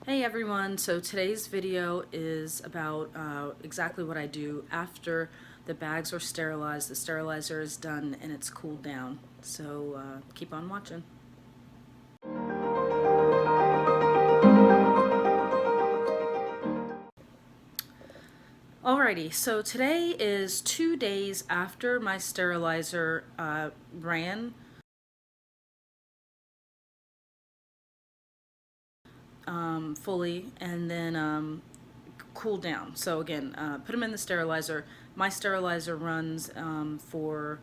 Hey everyone, so today's video is about exactly what I do after the bags are sterilized, the sterilizer is done, and it's cooled down. So keep on watching. Alrighty, so today is 2 days after my sterilizer ran. Fully, and then cool down. So again, put them in the sterilizer. My sterilizer runs for,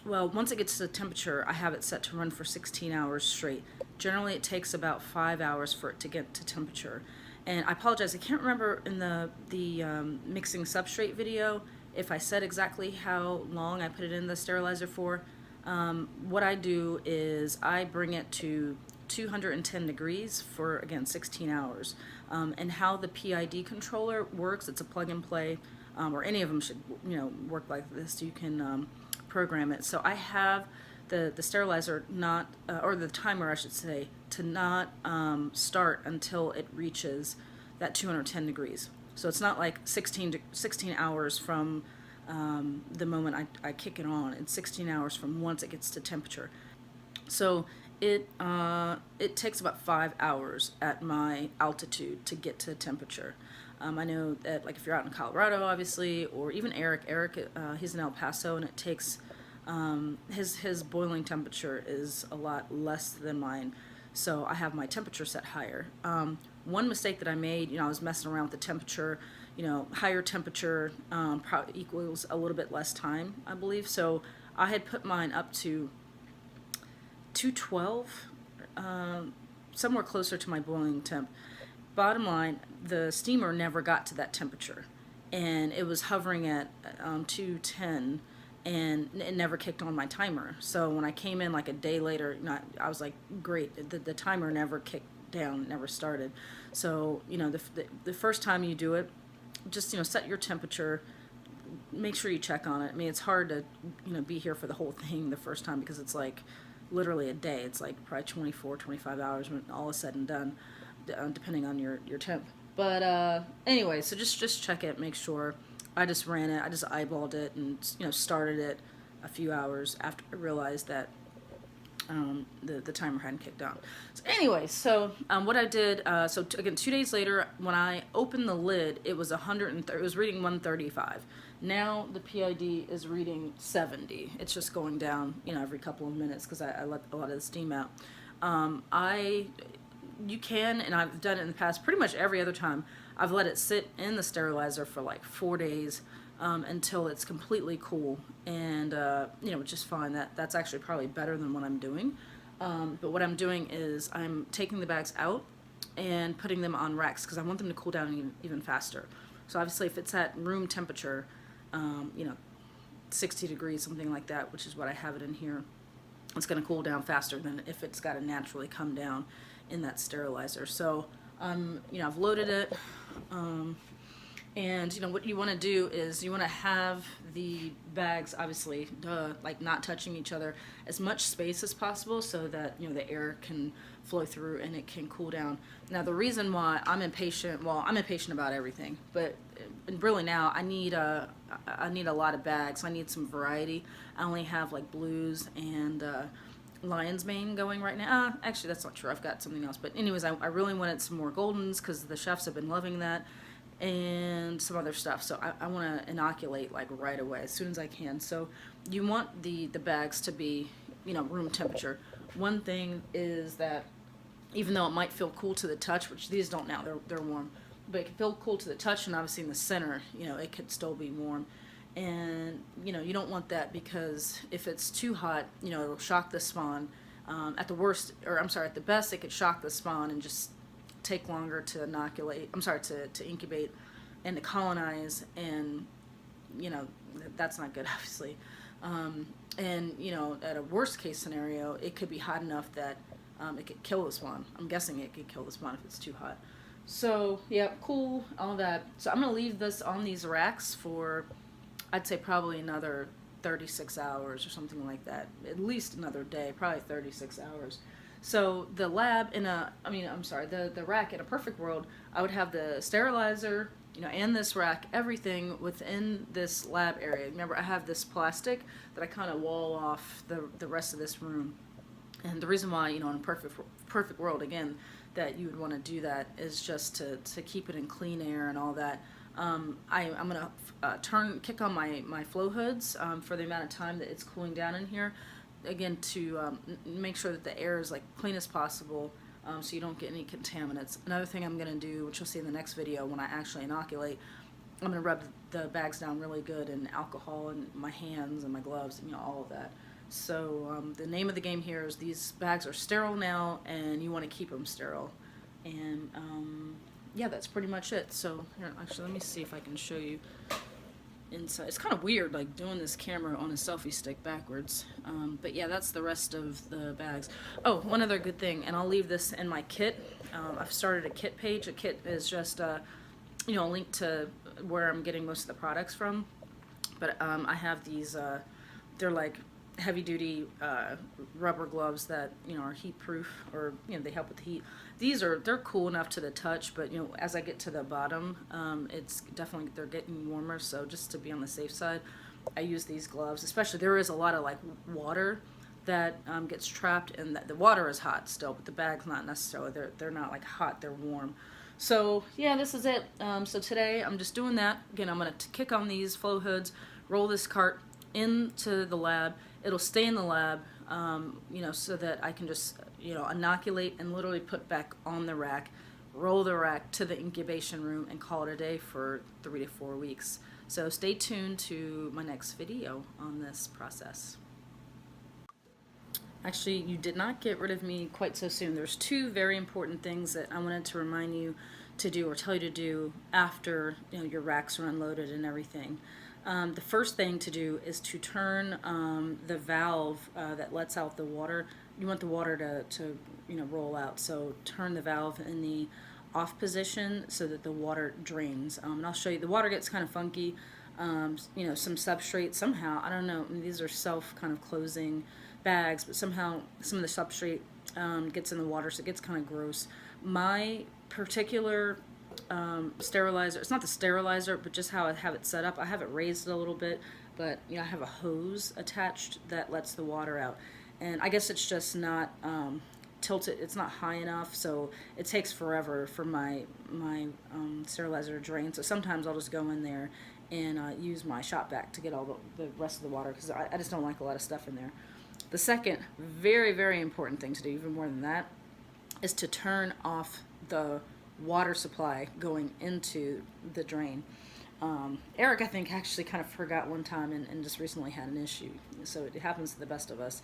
well, once it gets to the temperature, I have it set to run for 16 hours straight. Generally, it takes about 5 hours for it to get to temperature. And I apologize, I can't remember in the mixing substrate video if I said exactly how long I put it in the sterilizer for. What I do is I bring it to 210 degrees for, again, 16 hours. And how the PID controller works, it's a plug and play, or any of them should, work like this. You can program it. So I have the sterilizer not, or the timer I should say, to not start until it reaches that 210 degrees. So it's not like 16 hours from the moment I kick it on. It's 16 hours from once it gets to temperature. So it takes about 5 hours at my altitude to get to temperature. I know that, like, if you're out in Colorado, obviously, or even Eric, he's in El Paso, and it takes his boiling temperature is a lot less than mine. So I have my temperature set higher. One mistake that I made, I was messing around with the temperature. Higher temperature probably equals a little bit less time, I believe. So I had put mine up to 212, somewhere closer to my boiling temp. Bottom line, the steamer never got to that temperature, and it was hovering at 210, and it never kicked on my timer. So when I came in like a day later, I was like, great, the timer never kicked down, never started. So the first time you do it, just set your temperature. Make sure you check on it. I mean, it's hard to be here for the whole thing the first time, because it's like literally a day. It's like probably 24, 25 hours when all is said and done, depending on your temp. But anyway, so just check it, make sure. I just ran it, I just eyeballed it, and started it a few hours after I realized that the timer hadn't kicked on. So anyway, so what I did, again, 2 days later, when I opened the lid, it was it was reading 135. Now the PID is reading 70. It's just going down, every couple of minutes, because I let a lot of the steam out. You can, and I've done it in the past, pretty much every other time, I've let it sit in the sterilizer for like 4 days until it's completely cool, and which is fine. That's actually probably better than what I'm doing. But what I'm doing is I'm taking the bags out and putting them on racks, because I want them to cool down even faster. So obviously, if it's at room temperature, 60 degrees, something like that, which is what I have it in here, it's going to cool down faster than if it's got to naturally come down in that sterilizer. So I've loaded it, and what you want to do is you want to have the bags, obviously, like not touching each other, as much space as possible, so that the air can flow through and it can cool down. Now, the reason why I'm impatient, well, I'm impatient about everything, but really now I need a lot of bags. I need some variety. I only have like blues and lion's mane going right now. Actually, that's not true. I've got something else. But anyways, I really wanted some more goldens, because the chefs have been loving that, and some other stuff. So I want to inoculate like right away, as soon as I can. So you want the bags to be, room temperature. One thing is that even though it might feel cool to the touch, which these don't now, they're warm, but it can feel cool to the touch, and obviously in the center, it could still be warm. And you don't want that, because if it's too hot, it'll shock the spawn. At the best, it could shock the spawn and just take longer to inoculate. To incubate and to colonize, and that's not good, obviously. And at a worst case scenario, it could be hot enough that it could kill the spawn. I'm guessing it could kill the spawn if it's too hot. So yeah, cool, all that. So I'm gonna leave this on these racks for, I'd say, probably another 36 hours or something like that. At least another day, probably 36 hours. So the lab in a, I mean, I'm sorry, the rack in a perfect world, I would have the sterilizer, you know, and this rack, everything within this lab area. Remember, I have this plastic that I kind of wall off the rest of this room. And the reason why, you know, in a perfect world, again, that you would want to do that is just to keep it in clean air and all that. I'm going to kick on my flow hoods for the amount of time that it's cooling down in here. Again, to make sure that the air is like clean as possible, so you don't get any contaminants. Another thing I'm going to do, which you'll see in the next video when I actually inoculate, I'm going to rub the bags down really good in alcohol and my hands and my gloves and, you know, all of that. So the name of the game here is these bags are sterile now, and you want to keep them sterile. And yeah, that's pretty much it. So here, actually, let me see if I can show you inside. It's kind of weird, like doing this camera on a selfie stick backwards. But yeah, that's the rest of the bags. Oh, one other good thing, and I'll leave this in my kit. I've started a kit page. A kit is just you know, a link to where I'm getting most of the products from. But I have these. They're like heavy duty rubber gloves that, you know, are heat proof, or, you know, they help with the heat. They're cool enough to the touch, but, you know, as I get to the bottom, it's definitely, they're getting warmer. So just to be on the safe side, I use these gloves. Especially, there is a lot of like water that gets trapped, and the water is hot still, but the bag's not necessarily. They're not like hot, they're warm. So yeah, this is it. So today I'm just doing that. Again, I'm gonna kick on these flow hoods, roll this cart into the lab. It'll stay in the lab, you know, so that I can just, you know, inoculate and literally put back on the rack, roll the rack to the incubation room, and call it a day for 3 to 4 weeks. So stay tuned to my next video on this process. Actually, you did not get rid of me quite so soon. There's 2 very important things that I wanted to remind you to do, or tell you to do, after, you know, your racks are unloaded and everything. The first thing to do is to turn the valve that lets out the water. You want the water to you know, roll out. So turn the valve in the off position so that the water drains. And I'll show you. The water gets kind of funky. You know, some substrate somehow, I don't know. I mean, these are self kind of closing bags, but somehow some of the substrate gets in the water, so it gets kind of gross. My particular sterilizer, it's not the sterilizer, but just how I have it set up. I have it raised a little bit, but, you know, I have a hose attached that lets the water out, and I guess it's just not tilted, it's not high enough, so it takes forever for my sterilizer to drain. So sometimes I'll just go in there and use my shop vac to get all the rest of the water, because I just don't like a lot of stuff in there. The second very, very important thing to do, even more than that, is to turn off the water supply going into the drain. Eric, I think, actually kind of forgot one time and just recently had an issue. So it happens to the best of us.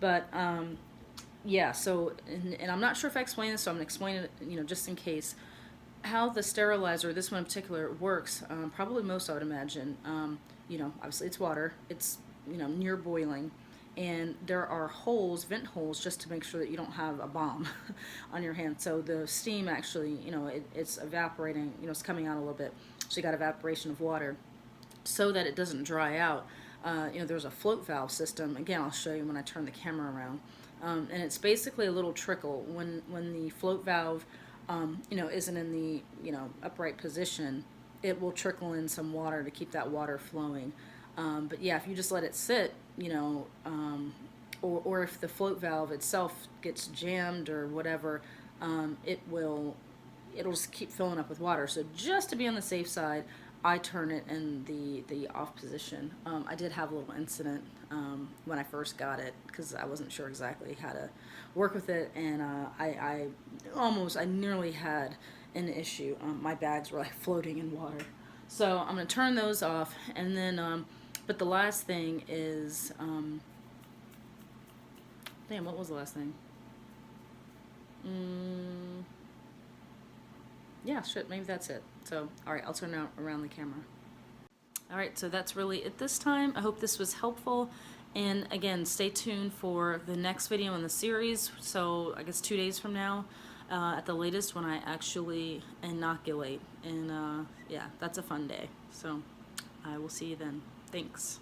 But yeah, so, and I'm not sure if I explained this, so I'm going to explain it, you know, just in case. How the sterilizer, this one in particular, works, probably most, I would imagine, you know, obviously it's water, it's, you know, near boiling, and there are holes, vent holes, just to make sure that you don't have a bomb on your hand. So the steam actually, you know, it's evaporating, you know, it's coming out a little bit, so you got evaporation of water, so that it doesn't dry out. You know, there's a float valve system. Again, I'll show you when I turn the camera around, and it's basically a little trickle. When the float valve you know, isn't in the, you know, upright position, it will trickle in some water to keep that water flowing. But yeah, if you just let it sit, you know, or if the float valve itself gets jammed or whatever, it'll just keep filling up with water. So just to be on the safe side, I turn it in the off position. I did have a little incident when I first got it, because I wasn't sure exactly how to work with it, and I nearly had an issue. My bags were like floating in water. So I'm going to turn those off, and then, but the last thing is, damn, what was the last thing? Yeah, shit, maybe that's it. So, alright, I'll turn around the camera. Alright, so that's really it this time. I hope this was helpful. And again, stay tuned for the next video in the series. So, I guess 2 days from now, at the latest, when I actually inoculate. And yeah, that's a fun day. So, I will see you then. Thanks.